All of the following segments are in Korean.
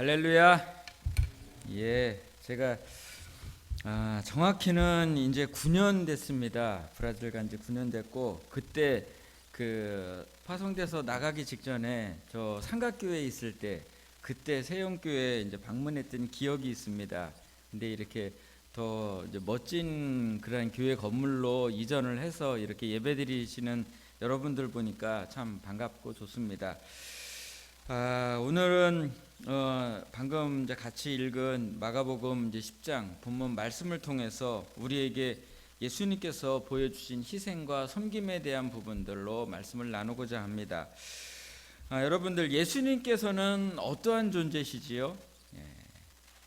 할렐루야. 예, 제가 정확히는 이제 9년 됐습니다. 브라질 간 지 9년 됐고, 그때 그 파송돼서 나가기 직전에 저 삼각교회에 있을 때 그때 세용교회 이제 방문했던 기억이 있습니다. 근데 이렇게 더 이제 멋진 그런 교회 건물로 이전을 해서 이렇게 예배드리시는 여러분들 보니까 참 반갑고 좋습니다. 오늘은 방금 이제 같이 읽은 마가복음 이제 10장 본문 말씀을 통해서 우리에게 예수님께서 보여주신 희생과 섬김에 대한 부분들로 말씀을 나누고자 합니다. 여러분들, 예수님께서는 어떠한 존재시지요?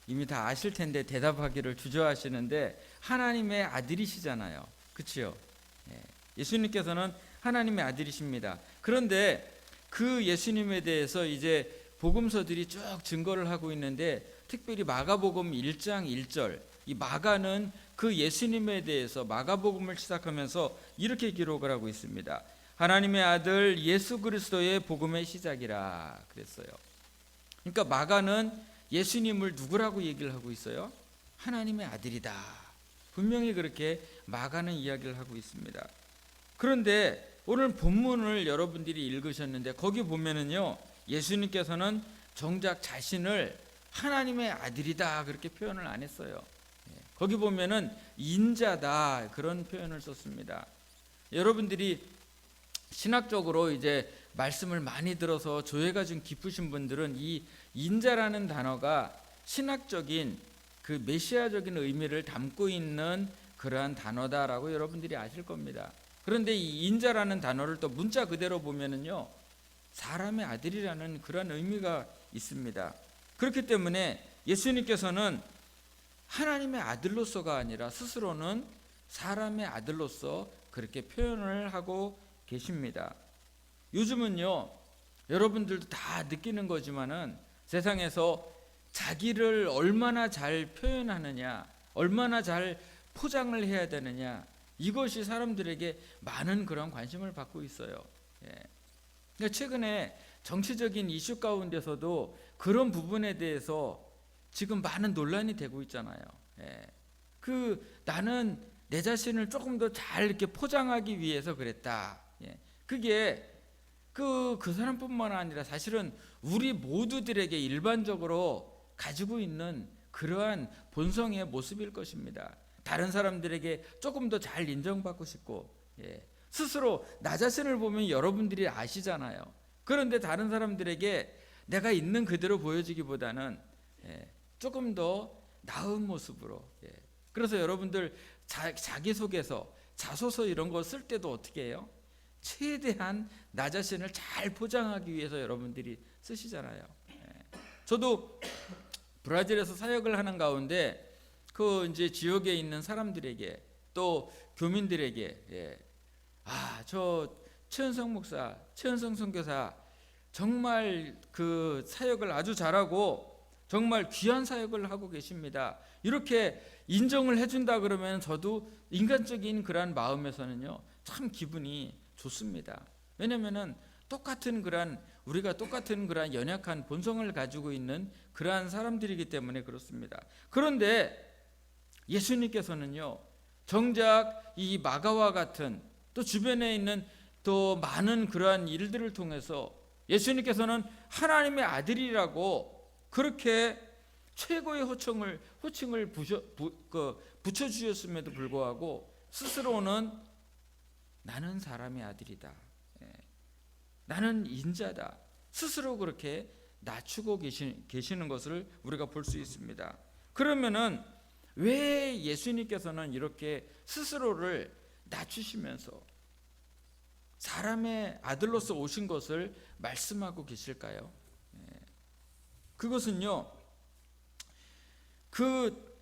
이미 다 아실 텐데 대답하기를 주저하시는데 하나님의 아들이시잖아요. 그렇죠? 예수님께서는 하나님의 아들이십니다. 그런데 그 예수님에 대해서 이제 복음서들이 쭉 증거를 하고 있는데, 특별히 마가복음 1장 1절, 이 마가는 그 예수님에 대해서 마가복음을 시작하면서 이렇게 기록을 하고 있습니다. 하나님의 아들 예수 그리스도의 복음의 시작이라 그랬어요. 그러니까 마가는 예수님을 누구라고 얘기를 하고 있어요? 하나님의 아들이다. 분명히 그렇게 마가는 이야기를 하고 있습니다. 그런데 오늘 본문을 여러분들이 읽으셨는데 거기 보면은요, 예수님께서는 정작 자신을 하나님의 아들이다 그렇게 표현을 안 했어요. 거기 보면은 인자다 그런 표현을 썼습니다. 여러분들이 신학적으로 이제 말씀을 많이 들어서 조예가 좀 깊으신 분들은 이 인자라는 단어가 신학적인 그 메시아적인 의미를 담고 있는 그러한 단어다라고 여러분들이 아실 겁니다. 그런데 이 인자라는 단어를 또 문자 그대로 보면은요, 사람의 아들이라는 그런 의미가 있습니다. 그렇기 때문에 예수님께서는 하나님의 아들로서가 아니라 스스로는 사람의 아들로서 그렇게 표현을 하고 계십니다. 요즘은요, 여러분들도 다 느끼는 거지만은 세상에서 자기를 얼마나 잘 표현하느냐, 얼마나 잘 포장을 해야 되느냐, 이것이 사람들에게 많은 그런 관심을 받고 있어요. 그러니까 최근에 정치적인 이슈 가운데서도 그런 부분에 대해서 지금 많은 논란이 되고 있잖아요. 나는 내 자신을 조금 더 잘 이렇게 포장하기 위해서 그랬다. 그게 그 사람뿐만 아니라 사실은 우리 모두들에게 일반적으로 가지고 있는 그러한 본성의 모습일 것입니다. 다른 사람들에게 조금 더 잘 인정받고 싶고, 스스로 나 자신을 보면 여러분들이 아시잖아요. 그런데 다른 사람들에게 내가 있는 그대로 보여지기보다는 조금 더 나은 모습으로. 그래서 여러분들 자기소개서, 자소서 이런 거 쓸 때도 어떻게 해요? 최대한 나 자신을 잘 포장하기 위해서 여러분들이 쓰시잖아요. 저도 브라질에서 사역을 하는 가운데 그 이제 지역에 있는 사람들에게 또 교민들에게 저 최은성 목사, 최은성 선교사 정말 그 사역을 아주 잘하고 정말 귀한 사역을 하고 계십니다. 이렇게 인정을 해준다 그러면 저도 인간적인 그러한 마음에서는요, 참 기분이 좋습니다. 왜냐면은 우리가 똑같은 그러한 연약한 본성을 가지고 있는 그러한 사람들이기 때문에 그렇습니다. 그런데 예수님께서는요, 정작 이 마가와 같은 또 주변에 있는 또 많은 그러한 일들을 통해서 예수님께서는 하나님의 아들이라고 그렇게 최고의 호칭을 붙여주셨음에도 불구하고 스스로는 나는 사람의 아들이다, 나는 인자다, 스스로 그렇게 낮추고 계시는 것을 우리가 볼 수 있습니다. 그러면은 왜 예수님께서는 이렇게 스스로를 낮추시면서 사람의 아들로서 오신 것을 말씀하고 계실까요? 그것은요, 그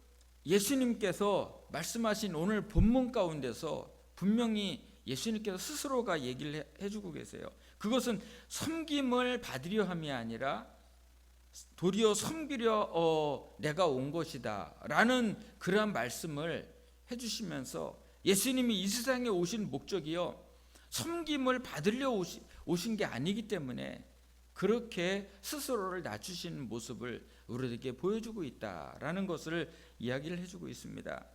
예수님께서 말씀하신 오늘 본문 가운데서 분명히 예수님께서 스스로가 얘기를 해주고 계세요. 그것은 섬김을 받으려 함이 아니라 도리어 섬기려 내가 온 것이다 라는 그러한 말씀을 해주시면서, 예수님이 이 세상에 오신 목적이요, 섬김을 받으려 오신 게 아니기 때문에 그렇게 스스로를 낮추시는 모습을 우리에게 보여주고 있다라는 것을 이야기를 해주고 있습니다.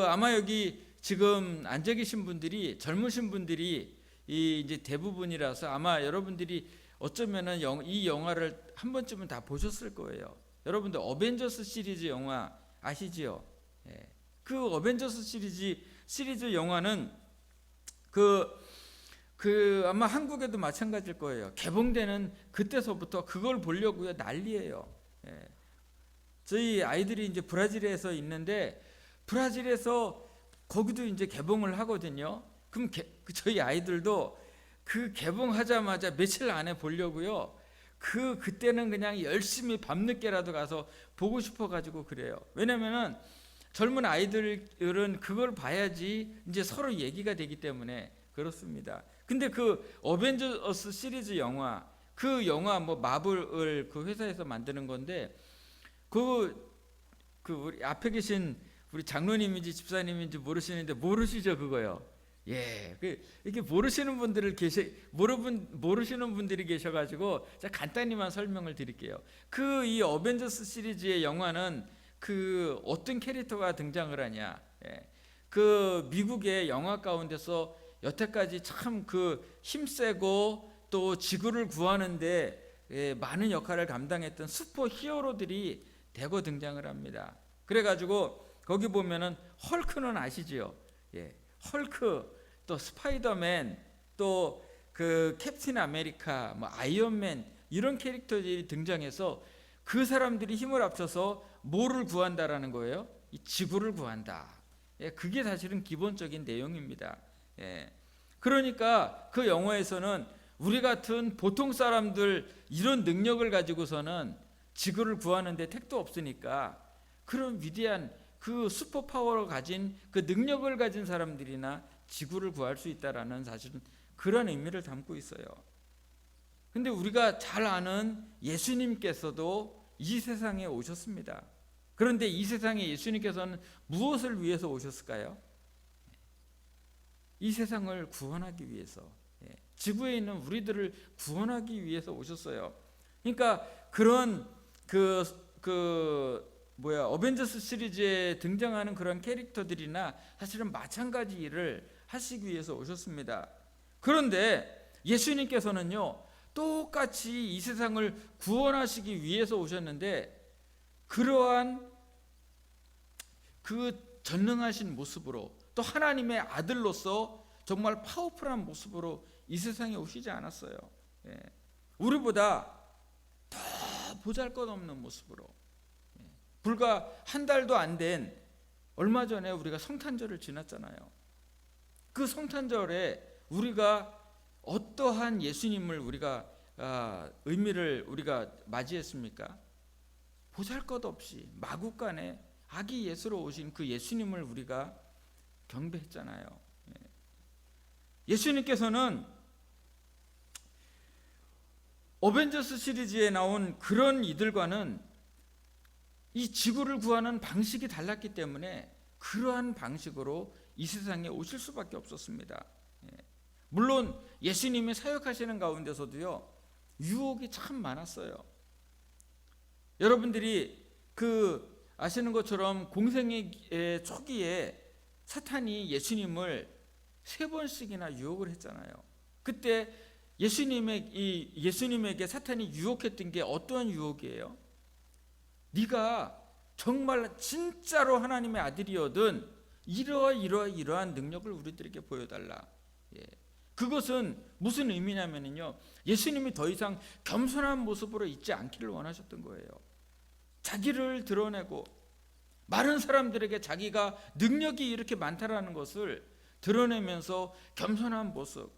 아마 여기 지금 앉아 계신 분들이 젊으신 분들이 이제 대부분이라서 아마 여러분들이 어쩌면은 이 영화를 한 번쯤은 다 보셨을 거예요. 여러분들 어벤져스 시리즈 영화 아시지요? 예. 그 어벤져스 시리즈 영화는 아마 한국에도 마찬가지일 거예요. 개봉되는 그때서부터 그걸 보려고요 난리예요. 예. 저희 아이들이 이제 브라질에서 있는데 브라질에서 거기도 이제 개봉을 하거든요. 그럼 저희 아이들도 그 개봉하자마자 며칠 안에 보려고요. 그때는 그냥 열심히 밤늦게라도 가서 보고 싶어 가지고 그래요. 왜냐면은 젊은 아이들은 그걸 봐야지 이제 서로 얘기가 되기 때문에 그렇습니다. 근데 그 어벤져스 시리즈 영화, 그 영화 뭐 마블을 그 회사에서 만드는 건데 우리 앞에 계신 우리 장로님인지 집사님인지 모르시는데 모르시죠 그거요? 예, 이렇게 모르시는 분들이 계셔가지고 제가 간단히만 설명을 드릴게요. 이 어벤져스 시리즈의 영화는 어떤 캐릭터가 등장을 하냐? 예, 미국의 영화 가운데서 여태까지 참 힘세고 또 지구를 구하는데 많은 역할을 감당했던 슈퍼 히어로들이 대거 등장을 합니다. 그래가지고 거기 보면은 헐크는 아시지요? 예, 헐크, 또 스파이더맨, 또 캡틴 아메리카, 뭐 아이언맨 이런 캐릭터들이 등장해서 그 사람들이 힘을 합쳐서 뭐를 구한다라는 거예요? 이 지구를 구한다. 예, 그게 사실은 기본적인 내용입니다. 예, 그러니까 그 영화에서는 우리 같은 보통 사람들 이런 능력을 가지고서는 지구를 구하는데 택도 없으니까 그런 위대한 슈퍼 파워를 가진 능력을 가진 사람들이나 지구를 구할 수 있다라는 사실은 그런 의미를 담고 있어요. 근데 우리가 잘 아는 예수님께서도 이 세상에 오셨습니다. 그런데 이 세상에 예수님께서는 무엇을 위해서 오셨을까요? 이 세상을 구원하기 위해서, 지구에 있는 우리들을 구원하기 위해서 오셨어요. 그러니까 그런 어벤져스 시리즈에 등장하는 그런 캐릭터들이나 사실은 마찬가지 일을 하시기 위해서 오셨습니다. 그런데 예수님께서는요 똑같이 이 세상을 구원하시기 위해서 오셨는데 그러한 전능하신 모습으로 또 하나님의 아들로서 정말 파워풀한 모습으로 이 세상에 오시지 않았어요. 우리보다 더 보잘것없는 모습으로 불과 한 달도 안 된 얼마 전에 우리가 성탄절을 지났잖아요. 그 성탄절에 우리가 어떠한 예수님을 의미를 우리가 맞이했습니까? 보잘것없이 마구간에 아기 예수로 오신 그 예수님을 우리가 경배했잖아요. 예수님께서는 어벤져스 시리즈에 나온 그런 이들과는 이 지구를 구하는 방식이 달랐기 때문에 그러한 방식으로 이 세상에 오실 수밖에 없었습니다. 물론 예수님이 사역하시는 가운데서도요 유혹이 참 많았어요. 여러분들이 아시는 것처럼 공생의 초기에 사탄이 예수님을 3번씩이나 유혹을 했잖아요. 그때 예수님에게 사탄이 유혹했던 게 어떠한 유혹이에요? 네가 정말 진짜로 하나님의 아들이거든 이러한 능력을 우리들에게 보여달라. 그것은 무슨 의미냐면요 예수님이 더 이상 겸손한 모습으로 있지 않기를 원하셨던 거예요. 자기를 드러내고 많은 사람들에게 자기가 능력이 이렇게 많다라는 것을 드러내면서 겸손한 모습,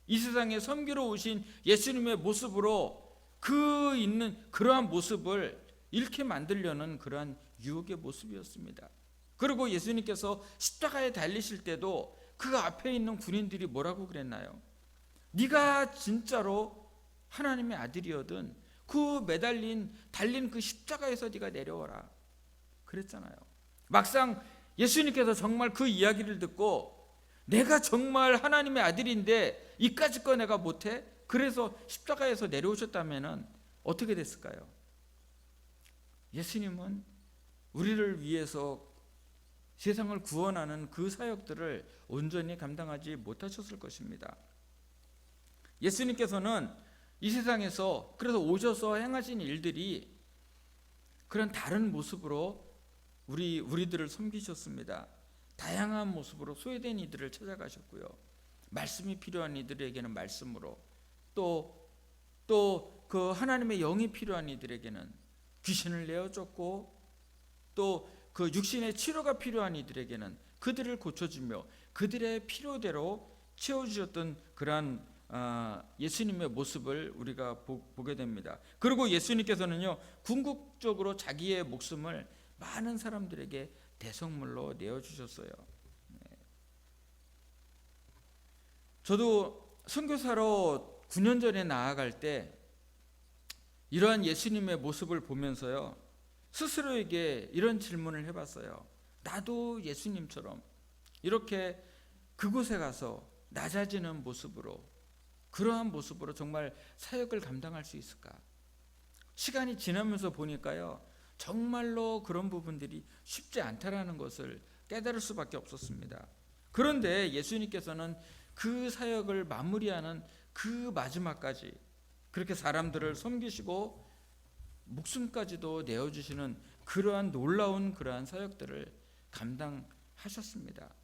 이 세상에 섬기러 오신 예수님의 모습으로 그러한 모습을 잃게 만들려는 그러한 유혹의 모습이었습니다. 그리고 예수님께서 십자가에 달리실 때도 그 앞에 있는 군인들이 뭐라고 그랬나요? 네가 진짜로 하나님의 아들이거든 달린 그 십자가에서 네가 내려와라 그랬잖아요. 막상 예수님께서 정말 그 이야기를 듣고 내가 정말 하나님의 아들인데 이까짓 거 내가 못해? 그래서 십자가에서 내려오셨다면은 어떻게 됐을까요? 예수님은 우리를 위해서 세상을 구원하는 그 사역들을 온전히 감당하지 못하셨을 것입니다. 예수님께서는 이 세상에서 그래서 오셔서 행하신 일들이 그런 다른 모습으로 우리들을 섬기셨습니다. 다양한 모습으로 소외된 이들을 찾아가셨고요. 말씀이 필요한 이들에게는 말씀으로, 또 그 하나님의 영이 필요한 이들에게는 귀신을 내어 쫓고, 또 그 육신의 치료가 필요한 이들에게는 그들을 고쳐주며 그들의 필요대로 채워주셨던 그러한 예수님의 모습을 우리가 보게 됩니다. 그리고 예수님께서는요, 궁극적으로 자기의 목숨을 많은 사람들에게 대성물로 내어주셨어요. 저도 선교사로 9년 전에 나아갈 때 이러한 예수님의 모습을 보면서요, 스스로에게 이런 질문을 해봤어요. 나도 예수님처럼 이렇게 그곳에 가서 낮아지는 모습으로, 그러한 모습으로 정말 사역을 감당할 수 있을까? 시간이 지나면서 보니까요, 정말로 그런 부분들이 쉽지 않다라는 것을 깨달을 수밖에 없었습니다. 그런데 예수님께서는 그 사역을 마무리하는 그 마지막까지 그렇게 사람들을 섬기시고 목숨까지도 내어주시는 그러한 놀라운 그러한 사역들을 감당하셨습니다.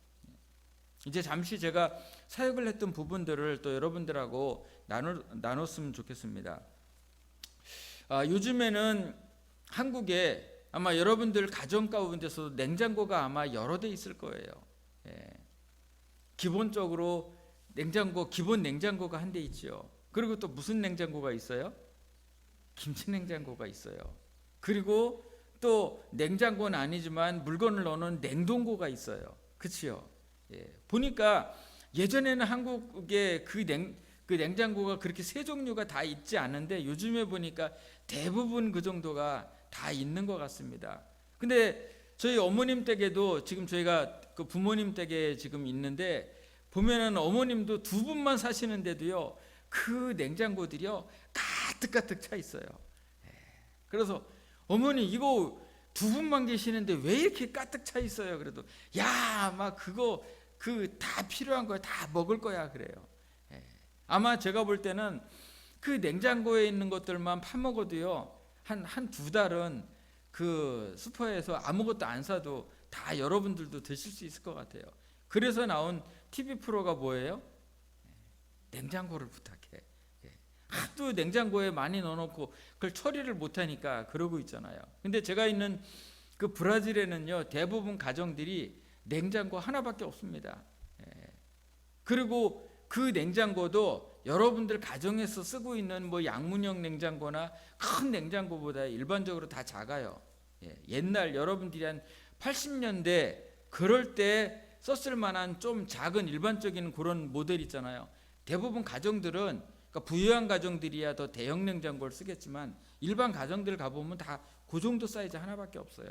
이제 잠시 제가 사역을 했던 부분들을 또 여러분들하고 나눴으면 좋겠습니다. 요즘에는 한국에 아마 여러분들 가정 가운데서 냉장고가 아마 여러 대 있을 거예요. 기본적으로 기본 냉장고가 한 대 있죠. 그리고 또 무슨 냉장고가 있어요? 김치 냉장고가 있어요. 그리고 또 냉장고는 아니지만 물건을 넣는 냉동고가 있어요. 그렇죠? 보니까 예전에는 한국에 그 냉장고가 그렇게 세 종류가 다 있지 않은데 요즘에 보니까 대부분 그 정도가 다 있는 것 같습니다. 근데 저희 어머님 댁에도 지금 저희가 그 부모님 댁에 지금 있는데 보면은 어머님도 두 분만 사시는데도요, 그 냉장고들이요 가득가득 차 있어요. 그래서 어머니 이거 두 분만 계시는데 왜 이렇게 가득 차 있어요? 그래도 야, 막 그거 다 필요한 거야, 다 먹을 거야 그래요. 아마 제가 볼 때는 그 냉장고에 있는 것들만 파먹어도요 한 두 달은 그 슈퍼에서 아무것도 안 사도 다 여러분들도 드실 수 있을 것 같아요. 그래서 나온 TV 프로가 뭐예요? 냉장고를 부탁해. 하도 냉장고에 많이 넣어놓고 그걸 처리를 못하니까 그러고 있잖아요. 근데 제가 있는 그 브라질에는요, 대부분 가정들이 냉장고 하나밖에 없습니다. 그리고 그 냉장고도 여러분들 가정에서 쓰고 있는 뭐 양문형 냉장고나 큰 냉장고보다 일반적으로 다 작아요. 옛날 여러분들이 한 80년대 그럴 때 썼을 만한 좀 작은 일반적인 그런 모델 있잖아요. 대부분 가정들은, 그러니까 부유한 가정들이야 더 대형 냉장고를 쓰겠지만 일반 가정들 가보면 다 그 정도 사이즈 하나밖에 없어요.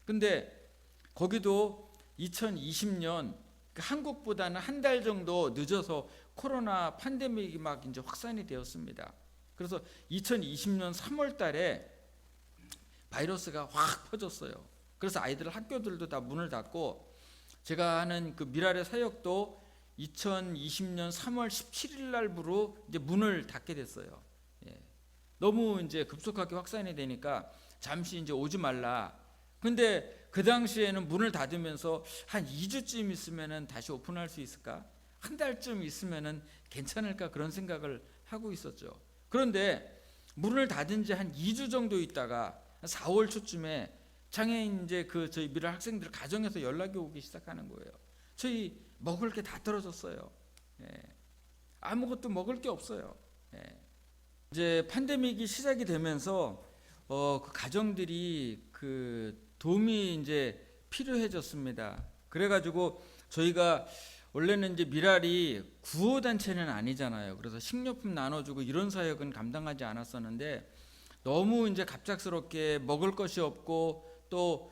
근데 거기도 2020년 한국보다는 한 달 정도 늦어서 코로나 팬데믹이 막 이제 확산이 되었습니다. 그래서 2020년 3월 달에 바이러스가 확 퍼졌어요. 그래서 아이들 학교들도 다 문을 닫고, 제가 하는 그 미랄의 사역도 2020년 3월 17일 날부로 이제 문을 닫게 됐어요. 너무 이제 급속하게 확산이 되니까 잠시 이제 오지 말라. 근데 그 당시에는 문을 닫으면서 한 2주쯤 있으면은 다시 오픈할 수 있을까? 한 달쯤 있으면은 괜찮을까? 그런 생각을 하고 있었죠. 그런데 문을 닫은 지 한 2주 정도 있다가 4월 초쯤에 장애인 이제 저희 미랄 학생들 가정에서 연락이 오기 시작하는 거예요. 저희 먹을 게 다 떨어졌어요. 아무것도 먹을 게 없어요. 이제 팬데믹이 시작이 되면서 그 가정들이 그 도움이 이제 필요해졌습니다. 그래가지고 저희가 원래는 이제 미랄이 구호단체는 아니잖아요. 그래서 식료품 나눠주고 이런 사역은 감당하지 않았었는데, 너무 이제 갑작스럽게 먹을 것이 없고 또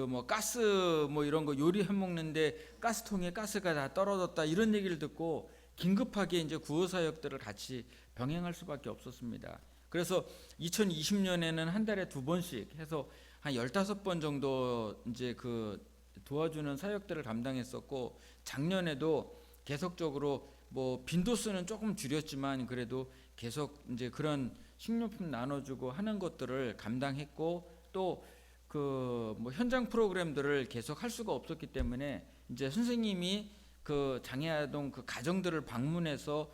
뭐 가스 뭐 이런 거 요리해 먹는데 가스통에 가스가 다 떨어졌다 이런 얘기를 듣고 긴급하게 이제 구호 사역들을 같이 병행할 수밖에 없었습니다. 그래서 2020년에는 한 달에 2번씩 해서 한 15번 정도 이제 그 도와주는 사역들을 감당했었고, 작년에도 계속적으로 뭐 빈도수는 조금 줄였지만 그래도 계속 이제 그런 식료품 나눠주고 하는 것들을 감당했고, 또 그 뭐 현장 프로그램들을 계속 할 수가 없었기 때문에 이제 선생님이 그 장애아동 그 가정들을 방문해서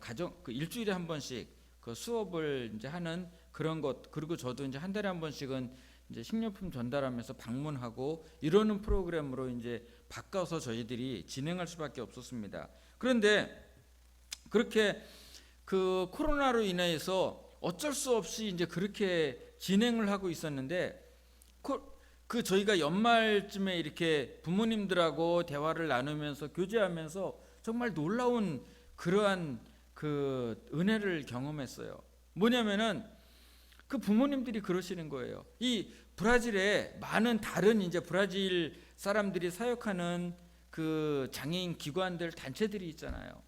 가정 그 일주일에 한 번씩 그 수업을 이제 하는 그런 것, 그리고 저도 이제 한 달에 한 번씩은 이제 식료품 전달하면서 방문하고 이러는 프로그램으로 이제 바꿔서 저희들이 진행할 수밖에 없었습니다. 그런데 그렇게 그 코로나로 인해서 어쩔 수 없이 이제 그렇게 진행을 하고 있었는데, 그 저희가 연말쯤에 이렇게 부모님들하고 대화를 나누면서 교제하면서 정말 놀라운 그러한 그 은혜를 경험했어요. 뭐냐면은 그 부모님들이 그러시는 거예요. 이 브라질에 많은 다른 이제 브라질 사람들이 사역하는 그 장애인 기관들 단체들이 있잖아요.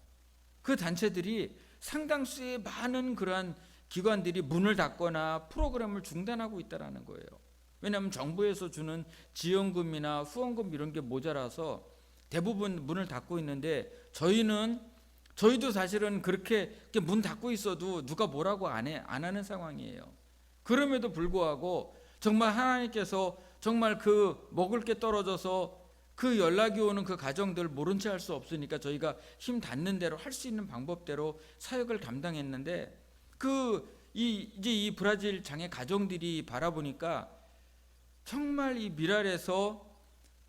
그 단체들이 상당수의 많은 그러한 기관들이 문을 닫거나 프로그램을 중단하고 있다라는 거예요. 왜냐하면 정부에서 주는 지원금이나 후원금 이런 게 모자라서 대부분 문을 닫고 있는데, 저희도 사실은 그렇게 문 닫고 있어도 누가 뭐라고 안 하는 상황이에요. 그럼에도 불구하고 정말 하나님께서 정말 그 먹을 게 떨어져서 그 연락이 오는 그 가정들 모른 채 할 수 없으니까 저희가 힘 닿는 대로 할 수 있는 방법대로 사역을 감당했는데, 이제 이 브라질 장애 가정들이 바라보니까 정말 이 미랄에서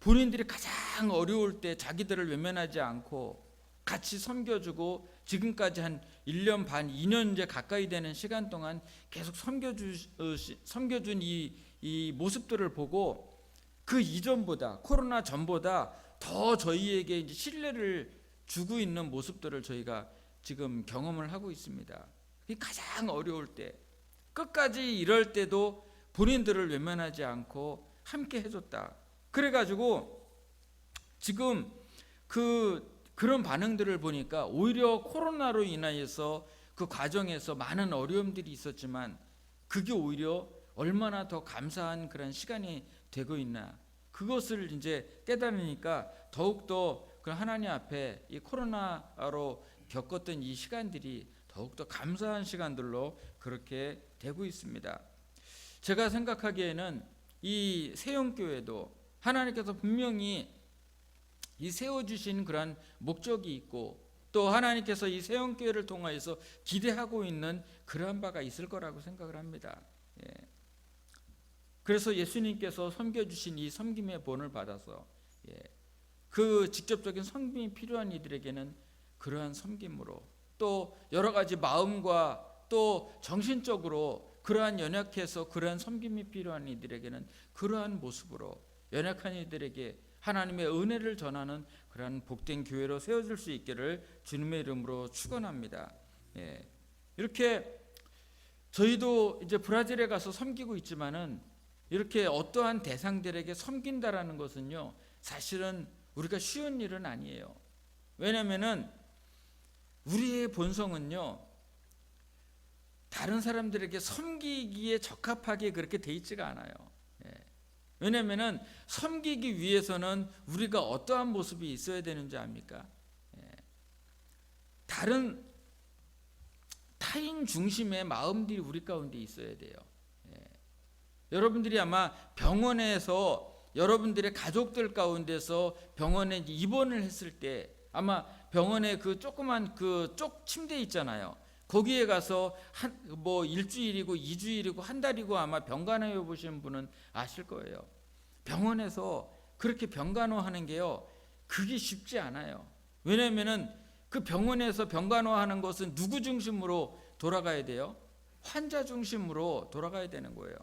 본인들이 가장 어려울 때 자기들을 외면하지 않고 같이 섬겨주고, 지금까지 한 1년 반, 2년 이제 가까이 되는 시간 동안 계속 섬겨준 이 모습들을 보고, 그 이전보다, 코로나 전보다 더 저희에게 이제 신뢰를 주고 있는 모습들을 저희가 지금 경험을 하고 있습니다. 가장 어려울 때, 끝까지 이럴 때도 본인들을 외면하지 않고 함께 해줬다. 그래가지고 지금 그런 반응들을 보니까 오히려 코로나로 인하여서 그 과정에서 많은 어려움들이 있었지만 그게 오히려 얼마나 더 감사한 그런 시간이 되고 있나, 그것을 이제 깨달으니까 더욱더 그 하나님 앞에 이 코로나로 겪었던 이 시간들이 더욱더 감사한 시간들로 그렇게 되고 있습니다. 제가 생각하기에는 이 세영교회도 하나님께서 분명히 이 세워주신 그러한 목적이 있고, 또 하나님께서 이 세영교회를 통하여서 기대하고 있는 그러한 바가 있을 거라고 생각을 합니다. 그래서 예수님께서 섬겨주신 이 섬김의 본을 받아서 그 직접적인 섬김이 필요한 이들에게는 그러한 섬김으로, 또 여러 가지 마음과 또 정신적으로 그러한 연약해서 그러한 섬김이 필요한 이들에게는 그러한 모습으로 연약한 이들에게 하나님의 은혜를 전하는 그러한 복된 교회로 세워질 수 있기를 주님의 이름으로 축원합니다. 이렇게 저희도 이제 브라질에 가서 섬기고 있지만은, 이렇게 어떠한 대상들에게 섬긴다라는 것은요, 사실은 우리가 쉬운 일은 아니에요. 왜냐면은 우리의 본성은요, 다른 사람들에게 섬기기에 적합하게 그렇게 돼 있지가 않아요. 왜냐면은 섬기기 위해서는 우리가 어떠한 모습이 있어야 되는지 압니까? 다른 타인 중심의 마음들이 우리 가운데 있어야 돼요. 여러분들이 아마 병원에서 여러분들의 가족들 가운데서 병원에 입원을 했을 때, 아마 병원에 그 조그만 그 쪽 침대 있잖아요. 거기에 가서 뭐 일주일이고 2주일이고 한 달이고 아마 병간호해 보시는 분은 아실 거예요. 병원에서 그렇게 병간호하는 게요, 그게 쉽지 않아요. 왜냐면은 그 병원에서 병간호하는 것은 누구 중심으로 돌아가야 돼요? 환자 중심으로 돌아가야 되는 거예요.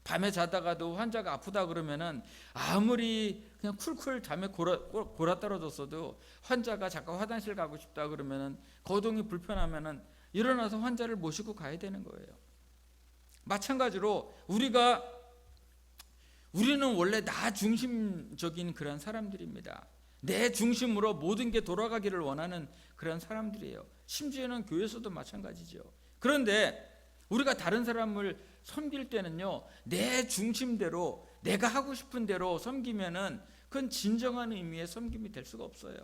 밤에 자다가도 환자가 아프다 그러면은 아무리 그냥 쿨쿨 잠에 골아 떨어졌어도, 환자가 잠깐 화장실 가고 싶다 그러면은 거동이 불편하면은 일어나서 환자를 모시고 가야 되는 거예요. 마찬가지로 우리는 원래 나 중심적인 그런 사람들입니다. 내 중심으로 모든 게 돌아가기를 원하는 그런 사람들이에요. 심지어는 교회에서도 마찬가지죠. 그런데 우리가 다른 사람을 섬길 때는요, 내 중심대로 내가 하고 싶은 대로 섬기면은 그건 진정한 의미의 섬김이 될 수가 없어요.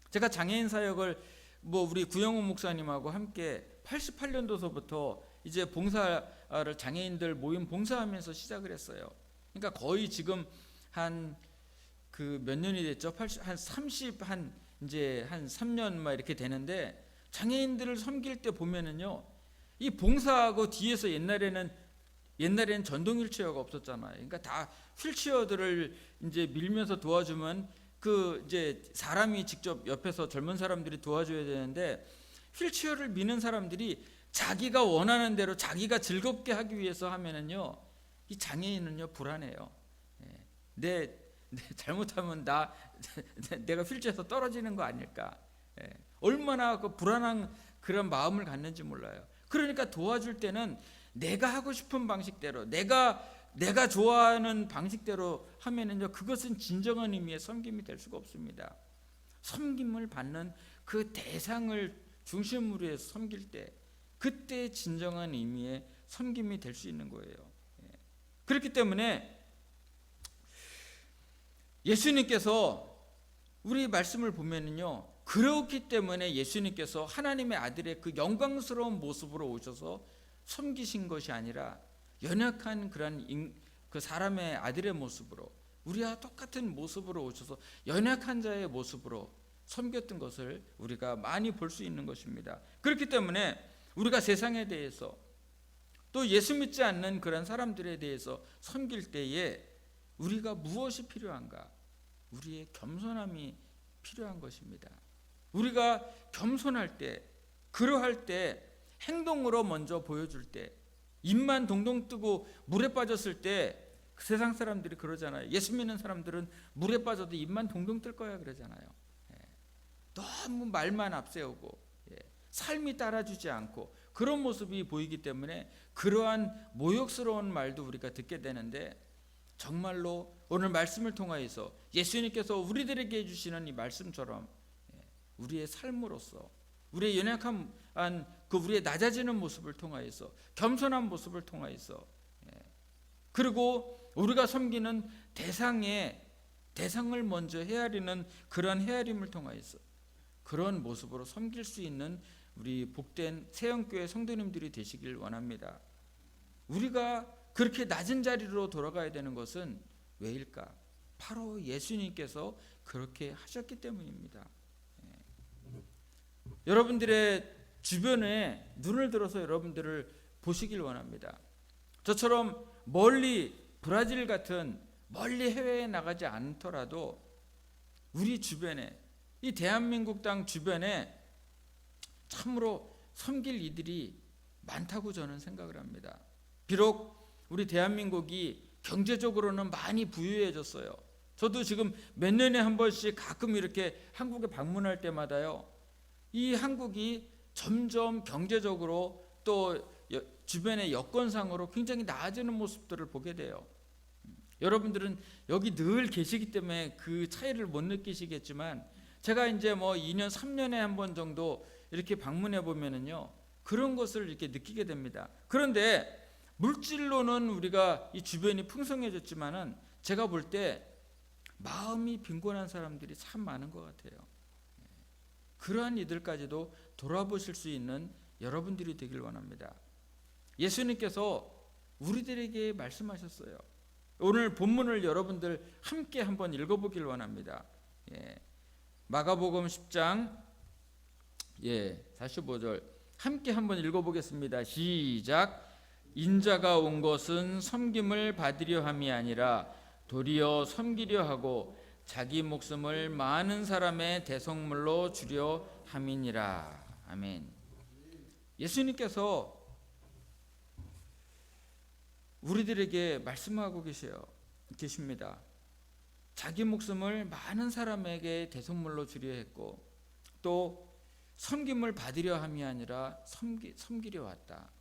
제가 장애인 사역을 우리 구영호 목사님하고 함께 88년도서부터 이제 봉사를 장애인들 모임 봉사하면서 시작을 했어요. 그러니까 거의 지금 한 몇 년이 됐죠? 이제 한 3년 막 이렇게 되는데, 장애인들을 섬길 때 보면은요, 이 봉사하고 뒤에서 옛날에는 전동 휠체어가 없었잖아요. 그러니까 다 휠체어들을 이제 밀면서 도와주면 이제 사람이 직접 옆에서 젊은 사람들이 도와줘야 되는데, 휠체어를 미는 사람들이 자기가 원하는 대로 자기가 즐겁게 하기 위해서 하면은요, 이 장애인은요 불안해요. 잘못하면 내가 휠체어에서 떨어지는 거 아닐까. 얼마나 그 불안한 그런 마음을 갖는지 몰라요. 그러니까 도와줄 때는 내가 하고 싶은 방식대로, 내가 좋아하는 방식대로 하면은요, 그것은 진정한 의미의 섬김이 될 수가 없습니다. 섬김을 받는 그 대상을 중심으로 해서 섬길 때, 그때 진정한 의미의 섬김이 될 수 있는 거예요. 그렇기 때문에 예수님께서 우리 말씀을 보면은요, 그렇기 때문에 예수님께서 하나님의 아들의 그 영광스러운 모습으로 오셔서 섬기신 것이 아니라 연약한 그 사람의 아들의 모습으로, 우리와 똑같은 모습으로 오셔서 연약한 자의 모습으로 섬겼던 것을 우리가 많이 볼 수 있는 것입니다. 그렇기 때문에 우리가 세상에 대해서 또 예수 믿지 않는 그런 사람들에 대해서 섬길 때에 우리가 무엇이 필요한가? 우리의 겸손함이 필요한 것입니다. 우리가 겸손할 때, 그러할 때, 행동으로 먼저 보여줄 때, 입만 동동 뜨고 물에 빠졌을 때 세상 사람들이 그러잖아요. 예수 믿는 사람들은 물에 빠져도 입만 동동 뜰 거야 그러잖아요. 너무 말만 앞세우고 삶이 따라주지 않고 그런 모습이 보이기 때문에 그러한 모욕스러운 말도 우리가 듣게 되는데, 정말로 오늘 말씀을 통하여서 예수님께서 우리들에게 해주시는 이 말씀처럼 우리의 삶으로서, 우리의 연약한 우리의 낮아지는 모습을 통하여서, 겸손한 모습을 통하여서, 그리고 우리가 섬기는 대상을 먼저 헤아리는 그런 헤아림을 통하여서 그런 모습으로 섬길 수 있는 우리 복된 세영교회 성도님들이 되시길 원합니다. 우리가 그렇게 낮은 자리로 돌아가야 되는 것은 왜일까? 바로 예수님께서 그렇게 하셨기 때문입니다. 여러분들의 주변에 눈을 들어서 여러분들을 보시길 원합니다. 저처럼 멀리 브라질 같은 멀리 해외에 나가지 않더라도 우리 주변에, 이 대한민국 땅 주변에 참으로 섬길 이들이 많다고 저는 생각을 합니다. 비록 우리 대한민국이 경제적으로는 많이 부유해졌어요. 저도 지금 몇 년에 한 번씩 가끔 이렇게 한국에 방문할 때마다요, 이 한국이 점점 경제적으로 또 주변의 여건상으로 굉장히 나아지는 모습들을 보게 돼요. 여러분들은 여기 늘 계시기 때문에 그 차이를 못 느끼시겠지만, 제가 이제 2년 3년에 한 번 정도 이렇게 방문해 보면은요, 그런 것을 이렇게 느끼게 됩니다. 그런데 물질로는 우리가 이 주변이 풍성해졌지만은 제가 볼 때 마음이 빈곤한 사람들이 참 많은 것 같아요. 그러한 이들까지도 돌아보실 수 있는 여러분들이 되길 원합니다. 예수님께서 우리들에게 말씀하셨어요. 오늘 본문을 여러분들 함께 한번 읽어보길 원합니다. 마가복음 10장 45절 함께 한번 읽어보겠습니다. 시작. 인자가 온 것은 섬김을 받으려 함이 아니라 도리어 섬기려 하고 자기 목숨을 많은 사람의 대속물로 주려 함이니라. 아멘. 예수님께서 우리들에게 말씀하고 계십니다. 자기 목숨을 많은 사람에게 대속물로 주려 했고, 또 섬김을 받으려 함이 아니라 섬기려 왔다.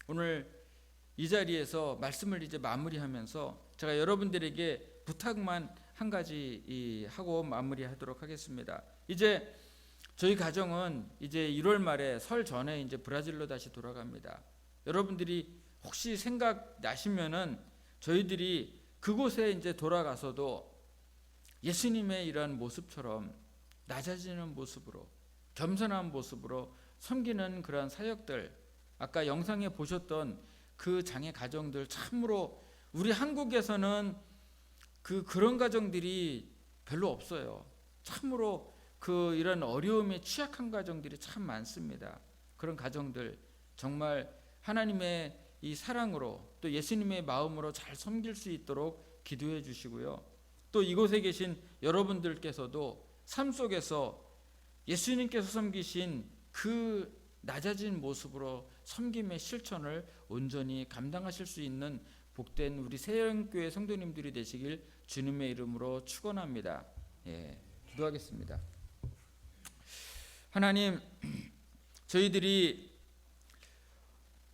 오늘 이 자리에서 말씀을 이제 마무리하면서 제가 여러분들에게 부탁만 한 가지 하고 마무리하도록 하겠습니다. 이제 저희 가정은 이제 1월 말에 설 전에 이제 브라질로 다시 돌아갑니다. 여러분들이 혹시 생각나시면은 저희들이 그곳에 이제 돌아가서도 예수님의 이러한 모습처럼 낮아지는 모습으로, 겸손한 모습으로 섬기는 그러한 사역들, 아까 영상에 보셨던 그 장애 가정들, 참으로 우리 한국에서는 그런 가정들이 별로 없어요. 참으로 이런 어려움에 취약한 가정들이 참 많습니다. 그런 가정들 정말 하나님의 이 사랑으로 또 예수님의 마음으로 잘 섬길 수 있도록 기도해 주시고요. 또 이곳에 계신 여러분들께서도 삶 속에서 예수님께서 섬기신 그 낮아진 모습으로 섬김의 실천을 온전히 감당하실 수 있는 복된 우리 세영교회 성도님들이 되시길 주님의 이름으로 축원합니다. 기도하겠습니다. 하나님, 저희들이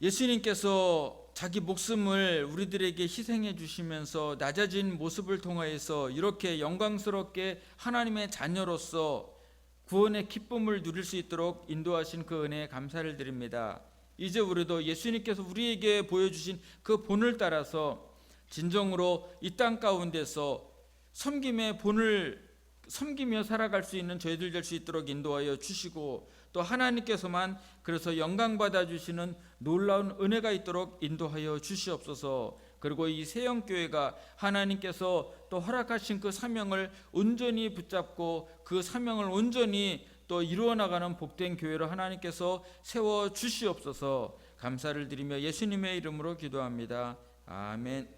예수님께서 자기 목숨을 우리들에게 희생해 주시면서 낮아진 모습을 통하여서 이렇게 영광스럽게 하나님의 자녀로서 구원의 기쁨을 누릴 수 있도록 인도하신 그 은혜에 감사를 드립니다. 이제 우리도 예수님께서 우리에게 보여주신 그 본을 따라서 진정으로 이 땅 가운데서 섬김의 본을 섬기며 살아갈 수 있는 저희들 될 수 있도록 인도하여 주시고, 또 하나님께서만 그래서 영광 받아 주시는 놀라운 은혜가 있도록 인도하여 주시옵소서. 그리고 이 세영교회가 하나님께서 또 허락하신 그 사명을 온전히 붙잡고 그 사명을 온전히 또 이루어 나가는 복된 교회로 하나님께서 세워 주시옵소서. 감사를 드리며 예수님의 이름으로 기도합니다. 아멘.